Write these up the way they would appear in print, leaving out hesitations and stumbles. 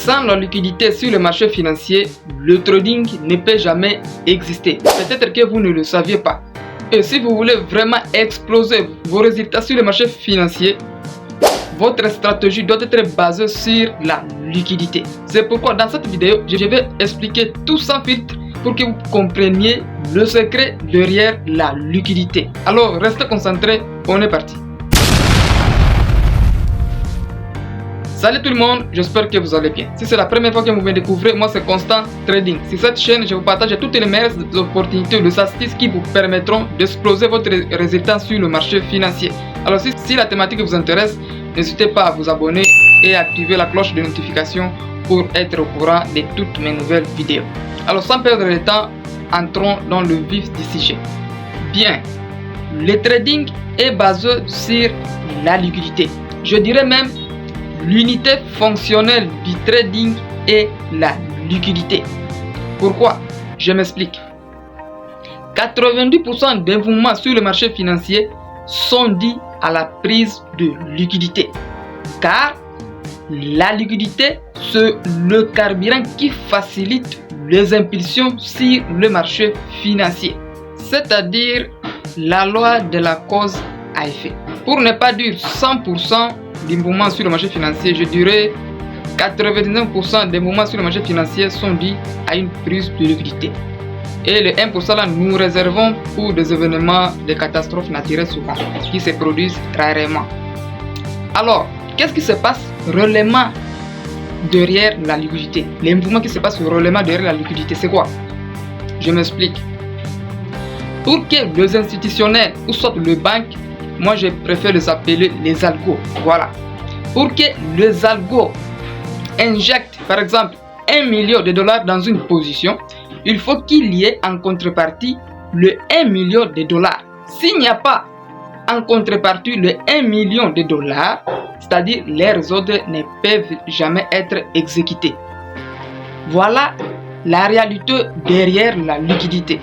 Sans la liquidité sur le marché financier, le trading ne peut jamais exister. Peut-être que vous ne le saviez pas. Et si vous voulez vraiment exploser vos résultats sur le marché financier, votre stratégie doit être basée sur la liquidité. C'est pourquoi dans cette vidéo, je vais expliquer tout sans filtre pour que vous compreniez le secret derrière la liquidité. Alors, restez concentrés, on est parti. Salut tout le monde, j'espère que vous allez bien. Si c'est la première fois que vous me découvrez, moi c'est Constant Trading. Sur cette chaîne, je vous partage toutes les meilleures opportunités de astuces qui vous permettront d'exploser votre résultat sur le marché financier. Alors si la thématique vous intéresse, n'hésitez pas à vous abonner et à activer la cloche de notification pour être au courant de toutes mes nouvelles vidéos. Alors sans perdre de temps, entrons dans le vif du sujet. Bien, le trading est basé sur la liquidité. Je dirais même l'unité fonctionnelle du trading est la liquidité. Pourquoi? Je m'explique. 90% des mouvements sur le marché financier sont dus à la prise de liquidité. Car la liquidité, c'est le carburant qui facilite les impulsions sur le marché financier. C'est-à-dire la loi de la cause à effet. Pour ne pas dire 100% des mouvements sur le marché financier, je dirais 99% des mouvements sur le marché financier sont dus à une prise de liquidité. Et le 1% là, nous réservons pour des événements, des catastrophes naturelles souvent, qui se produisent rarement. Alors, qu'est-ce qui se passe réellement derrière la liquidité? Les mouvements qui se passent réellement derrière la liquidité, c'est quoi? Je m'explique. Pour que les institutionnels ou soit les banques, moi je préfère les appeler les algos. Voilà. Pour que les algos injectent par exemple 1 million de dollars dans une position, il faut qu'il y ait en contrepartie le 1 million de dollars. S'il n'y a pas en contrepartie le 1 million de dollars, c'est-à-dire leurs ordres ne peuvent jamais être exécutés. Voilà la réalité derrière la liquidité.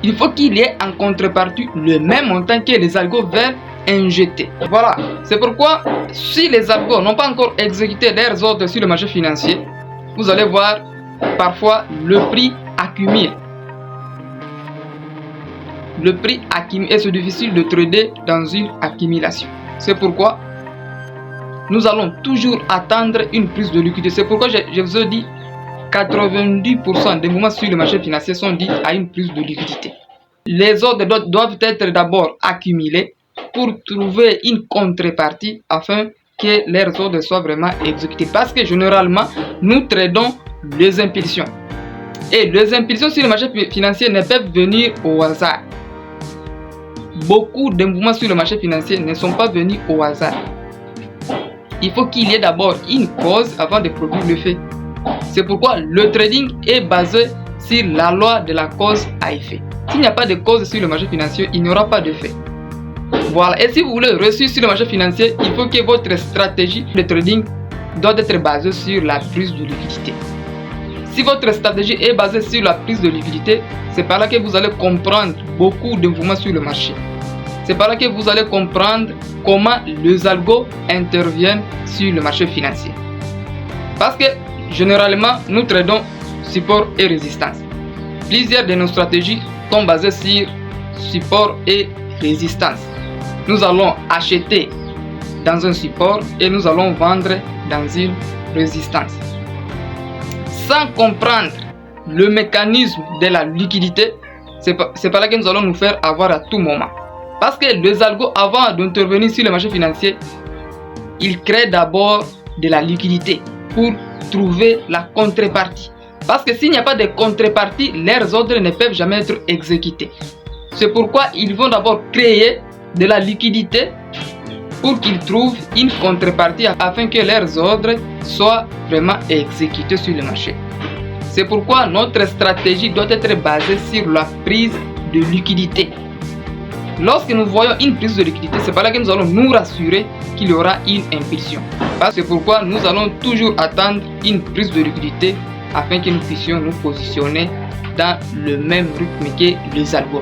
Il faut qu'il y ait en contrepartie le même montant que les algos veulent injecter. Voilà, c'est pourquoi si les algos n'ont pas encore exécuté leurs ordres sur le marché financier, vous allez voir parfois le prix accumule. Le prix accumule et c'est difficile de trader dans une accumulation. C'est pourquoi nous allons toujours attendre une prise de liquidité. C'est pourquoi je vous ai dit 90% des mouvements sur le marché financier sont dus à une prise de liquidité. Les ordres doivent être d'abord accumulés pour trouver une contrepartie afin que leurs ordres soient vraiment exécutés. Parce que généralement, nous tradons les impulsions. Et les impulsions sur le marché financier ne peuvent venir au hasard. Beaucoup de mouvements sur le marché financier ne sont pas venus au hasard. Il faut qu'il y ait d'abord une cause avant de produire le fait. C'est pourquoi le trading est basé sur la loi de la cause à effet. S'il n'y a pas de cause sur le marché financier, il n'y aura pas de fait. Voilà. Et si vous voulez réussir sur le marché financier, il faut que votre stratégie de trading doit être basée sur la prise de liquidité. Si votre stratégie est basée sur la prise de liquidité, c'est par là que vous allez comprendre beaucoup de mouvements sur le marché. C'est par là que vous allez comprendre comment les algos interviennent sur le marché financier. Parce que généralement, nous tradons support et résistance. Plusieurs de nos stratégies sont basées sur support et résistance. Nous allons acheter dans un support et nous allons vendre dans une résistance. Sans comprendre le mécanisme de la liquidité, c'est par là que nous allons nous faire avoir à tout moment. Parce que les algos, avant d'intervenir sur le marché financier, ils créent d'abord de la liquidité pour trouver la contrepartie. Parce que s'il n'y a pas de contrepartie, leurs ordres ne peuvent jamais être exécutés. C'est pourquoi ils vont d'abord créer de la liquidité pour qu'ils trouvent une contrepartie afin que leurs ordres soient vraiment exécutés sur le marché. C'est pourquoi notre stratégie doit être basée sur la prise de liquidité. Lorsque nous voyons une prise de liquidité, c'est par là que nous allons nous rassurer qu'il y aura une impulsion. C'est pourquoi nous allons toujours attendre une prise de liquidité afin que nous puissions nous positionner dans le même rythme que les algos.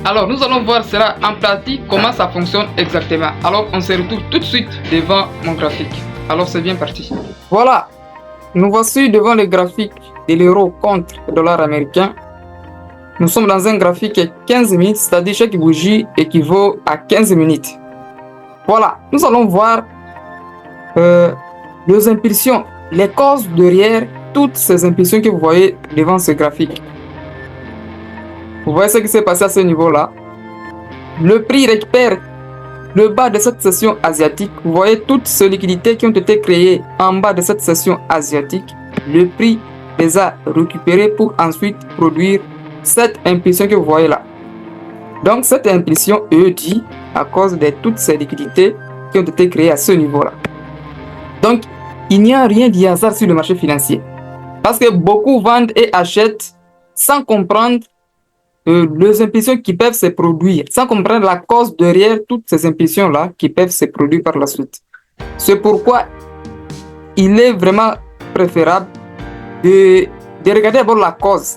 Alors nous allons voir cela en pratique comment ça fonctionne exactement. Alors on se retrouve tout de suite devant mon graphique. Alors c'est bien parti. Voilà. Nous voici devant le graphique de l'euro contre le dollar américain. Nous sommes dans un graphique de 15 minutes, c'est-à-dire chaque bougie équivaut à 15 minutes. Voilà, nous allons voir les impulsions, les causes derrière toutes ces impulsions que vous voyez devant ce graphique. Vous voyez ce qui s'est passé à ce niveau-là. Le prix récupère le bas de cette session asiatique. Vous voyez toutes ces liquidités qui ont été créées en bas de cette session asiatique. Le prix les a récupérées pour ensuite produire cette impulsion que vous voyez là. Donc cette impulsion est due à cause de toutes ces liquidités qui ont été créées à ce niveau-là. Donc il n'y a rien de hasard sur le marché financier. Parce que beaucoup vendent et achètent sans comprendre les impulsions qui peuvent se produire, sans comprendre la cause derrière toutes ces impulsions-là qui peuvent se produire par la suite. C'est pourquoi il est vraiment préférable de regarder d'abord la cause.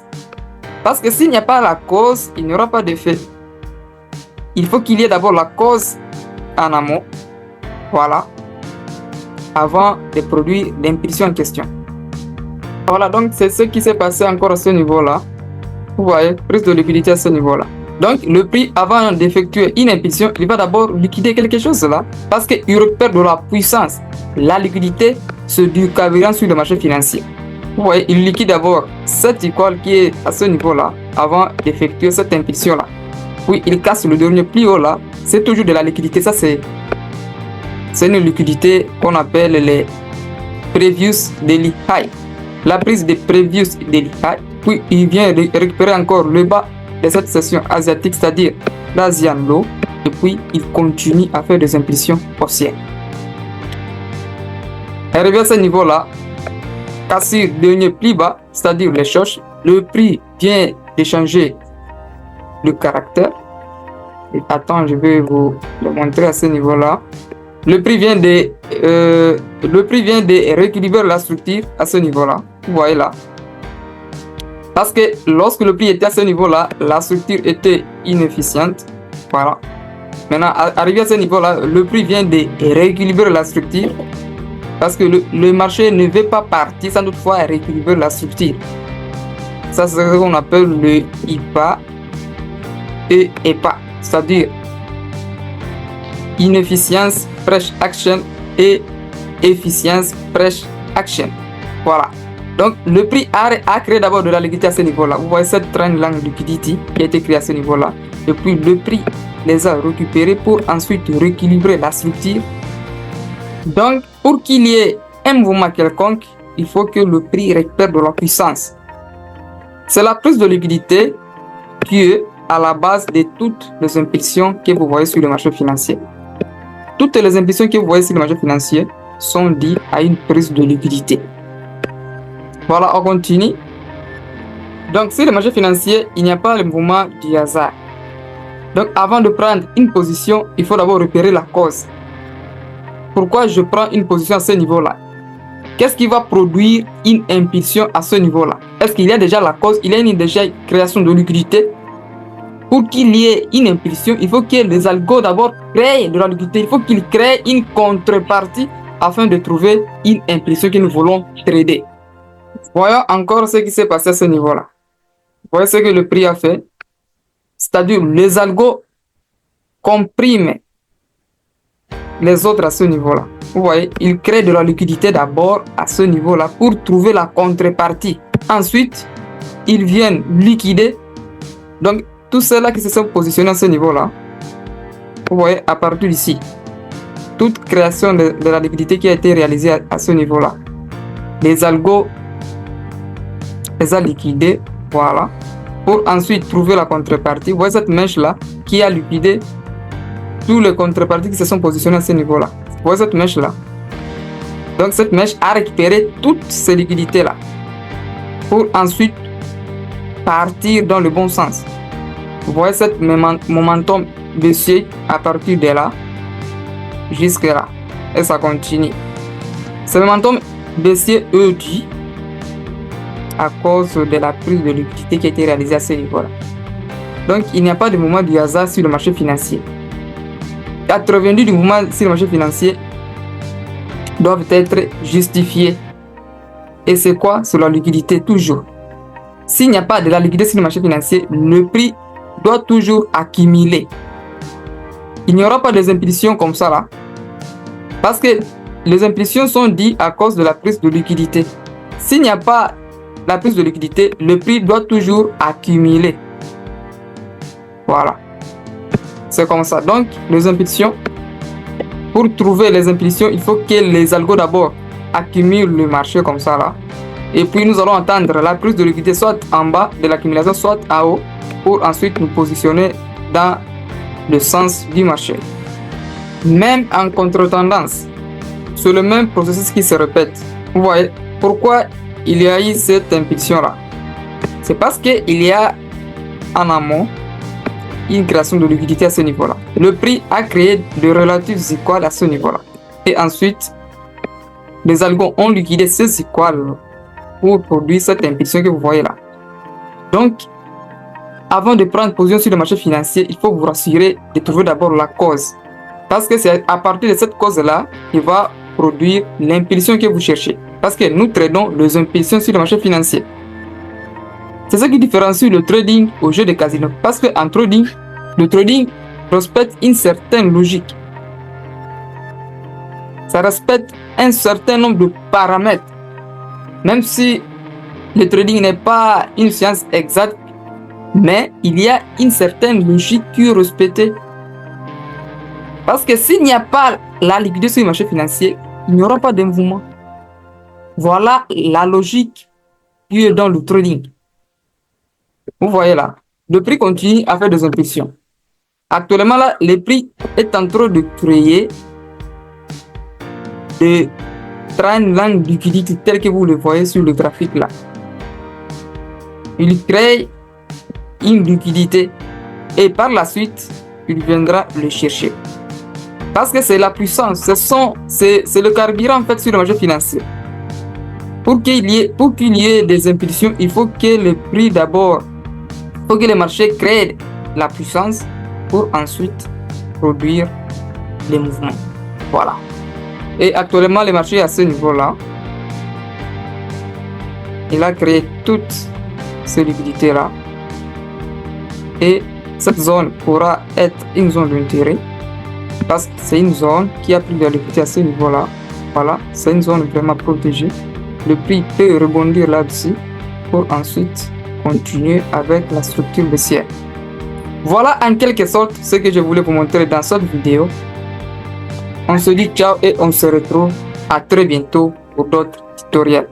Parce que s'il n'y a pas la cause, il n'y aura pas d'effet. Il faut qu'il y ait d'abord la cause en amont, voilà, avant de produire l'impulsion en question. Voilà, donc c'est ce qui s'est passé encore à ce niveau-là. Vous voyez, prise de liquidité à ce niveau-là. Donc, le prix, avant d'effectuer une impulsion, il va d'abord liquider quelque chose là, parce qu'il récupère de la puissance. La liquidité, c'est du carburant sur le marché financier. Vous voyez, il liquide d'abord cette école qui est à ce niveau-là, avant d'effectuer cette impulsion-là. Puis, il casse le dernier plus haut là. C'est toujours de la liquidité. Ça, c'est une liquidité qu'on appelle les previous daily high. La prise de previous daily high. Puis il vient récupérer encore le bas de cette session asiatique, c'est-à-dire l'Asian Low, et puis il continue à faire des impulsions haussières. Arrivé à ce niveau-là, cassure le dernier plus bas, c'est-à-dire les shorts, le prix vient de changer le caractère. Et attends, je vais vous le montrer à ce niveau-là. Le prix vient de rééquilibrer la structure à ce niveau-là. Vous voyez là. Parce que lorsque le prix était à ce niveau-là, la structure était inefficiente. Voilà. Maintenant, arrivé à ce niveau-là, le prix vient de rééquilibrer la structure. Parce que le marché ne veut pas partir sans toutefois rééquilibrer la structure. Ça, c'est ce qu'on appelle le IPA et EPA. C'est-à-dire inefficience, fresh action et efficience, fresh action. Voilà. Donc, le prix a créé d'abord de la liquidité à ce niveau-là. Vous voyez cette trend line liquidity qui a été créée à ce niveau-là. Et puis, le prix les a récupérés pour ensuite rééquilibrer la structure. Donc, pour qu'il y ait un mouvement quelconque, il faut que le prix récupère de la puissance. C'est la prise de liquidité qui est à la base de toutes les impulsions que vous voyez sur le marché financier. Toutes les impulsions que vous voyez sur le marché financier sont dues à une prise de liquidité. Voilà, on continue. Donc, sur le marché financier, il n'y a pas le mouvement du hasard. Donc, avant de prendre une position, il faut d'abord repérer la cause. Pourquoi je prends une position à ce niveau-là? Qu'est-ce qui va produire une impulsion à ce niveau-là? Est-ce qu'il y a déjà la cause? Il y a déjà une création de liquidité? Pour qu'il y ait une impulsion, il faut que les algos d'abord créent de la liquidité. Il faut qu'ils créent une contrepartie afin de trouver une impulsion que nous voulons trader. Voyons encore ce qui s'est passé à ce niveau-là. Voyez ce que le prix a fait. C'est-à-dire les algos compriment les autres à ce niveau-là. Vous voyez, ils créent de la liquidité d'abord à ce niveau-là pour trouver la contrepartie. Ensuite, ils viennent liquider. Donc, tous ceux-là qui se sont positionnés à ce niveau-là, vous voyez, à partir d'ici, toute création de la liquidité qui a été réalisée à ce niveau-là, les algos les a liquidés, voilà, pour ensuite trouver la contrepartie. Vous voyez cette mèche-là qui a liquidé tous les contreparties qui se sont positionnés à ce niveau-là. Vous voyez cette mèche-là. Donc cette mèche a récupéré toutes ces liquidités-là pour ensuite partir dans le bon sens. Vous voyez cette momentum baissier à partir de là jusque là. Et ça continue. Ce momentum baissier est dû à cause de la prise de liquidité qui a été réalisée à ce niveau-là. Donc il n'y a pas de mouvement du hasard sur le marché financier. 90 du mouvement sur le marché financier doivent être justifiés. Et c'est quoi? C'est la liquidité toujours. S'il n'y a pas de la liquidité sur le marché financier, le prix doit toujours accumuler. Il n'y aura pas des impulsions comme ça là. Parce que les impulsions sont dites à cause de la prise de liquidité. S'il n'y a pas la prise de liquidité, le prix doit toujours accumuler. Voilà. C'est comme ça. Donc, les impulsions, pour trouver les impulsions, il faut que les algos d'abord accumulent le marché comme ça là. Et puis, nous allons entendre la prise de liquidité soit en bas de l'accumulation, soit en haut, pour ensuite nous positionner dans le sens du marché. Même en contre-tendance, c'est le même processus qui se répète. Vous voyez, pourquoi il y a eu cette impulsion-là? C'est parce qu'il y a en amont une création de liquidité à ce niveau-là. Le prix a créé de relatifs équales à ce niveau-là. Et ensuite, les algos ont liquidé ces équales pour produire cette impulsion que vous voyez là. Donc, avant de prendre position sur le marché financier, il faut vous rassurer de trouver d'abord la cause. Parce que c'est à partir de cette cause-là qu'il va produire l'impulsion que vous cherchez. Parce que nous tradons les impulsions sur le marché financier. C'est ce qui différencie le trading au jeu de casino. Parce qu'en trading, le trading respecte une certaine logique. Ça respecte un certain nombre de paramètres. Même si le trading n'est pas une science exacte, mais il y a une certaine logique qui est respectée. Parce que s'il n'y a pas la liquidité sur le marché financier, il n'y aura pas de mouvement. Voilà la logique qui est dans le trading. Vous voyez là, le prix continue à faire des impulsions. Actuellement là, le prix est en train de créer des trend liquidité tel que vous le voyez sur le graphique là. Il crée une liquidité et par la suite, il viendra le chercher. Parce que c'est la puissance, c'est le carburant en fait sur le marché financier. Pour qu'il y ait des impulsions, il faut que le prix d'abord, il faut que le marché crée la puissance pour ensuite produire les mouvements. Voilà. Et actuellement, le marché est à ce niveau-là. Il a créé toutes ces liquidités-là. Et cette zone pourra être une zone d'intérêt. Parce que c'est une zone qui a pris de la liquidité à ce niveau-là. Voilà, c'est une zone vraiment protégée. Le prix peut rebondir là-dessus pour ensuite continuer avec la structure baissière. Voilà en quelque sorte ce que je voulais vous montrer dans cette vidéo. On se dit ciao et on se retrouve à très bientôt pour d'autres tutoriels.